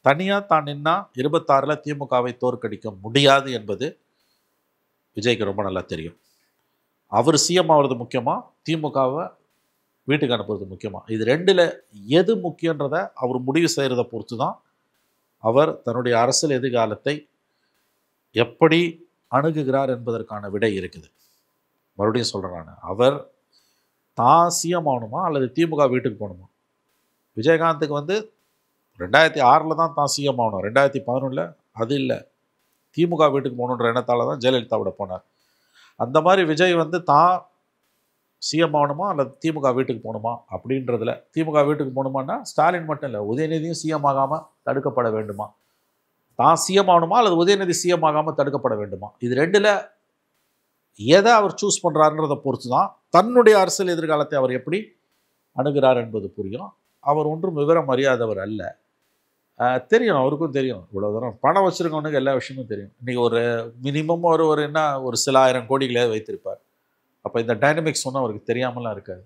தனியாக தான் நின்னா 26 திமுகவை தோற்கடிக்க முடியாது என்பது விஜய்க்கு ரொம்ப நல்லா தெரியும். அவர் சிஎம் ஆகிறது முக்கியமா, திமுகவை வீட்டுக்கு அனுப்புறது முக்கியமா, இது ரெண்டில் எது முக்கியன்றதை அவர் முடிவு செய்கிறத பொறுத்து தான் அவர் தன்னுடைய அரசியல் எதிர்காலத்தை எப்படி அணுகுகிறார் என்பதற்கான விடை இருக்குது. மறுபடியும் சொல்கிறேன், நான் அவர் தான் சிஎம் ஆகணுமா அல்லது திமுக வீட்டுக்கு போகணுமா? விஜயகாந்துக்கு 2006 தான் சிஎம் ஆகணும், 2011 அது இல்லை, திமுக வீட்டுக்கு போகணுன்ற எண்ணத்தால் தான் ஜெயலலிதாவோட போனார். அந்த மாதிரி விஜய் தான் சிஎம் ஆகணுமா அல்லது திமுக வீட்டுக்கு போகணுமா அப்படின்றதுல, திமுக வீட்டுக்கு போகணுமான்னா ஸ்டாலின் மட்டும் இல்லை, உதயநிதியும் சிஎம் ஆகாமல் தடுக்கப்பட வேண்டுமா, தான் சிஎம் ஆகணுமா அல்லது உதயநிதி சிஎம் ஆகாமல் தடுக்கப்பட வேண்டுமா, இது ரெண்டில் எதை அவர் சூஸ் பண்ணுறாருன்றதை பொறுத்து தான் தன்னுடைய அரசியல் எதிர்காலத்தை அவர் எப்படி அணுகிறார் என்பது புரியும். அவர் ஒன்றும் விவரம் அறியாதவர் அல்ல. தெரியும், அவருக்கும் தெரியும். இவ்வளோ தூரம் பணம் வச்சுருக்கவனுக்கு எல்லா விஷயமும் தெரியும். இன்றைக்கி ஒரு மினிமம் ஒரு சில 1000 கோடிகளையாவது வைத்திருப்பார். அப்போ இந்த டைனமிக்ஸ் ஒன்றும் அவருக்கு தெரியாமலாம் இருக்காது.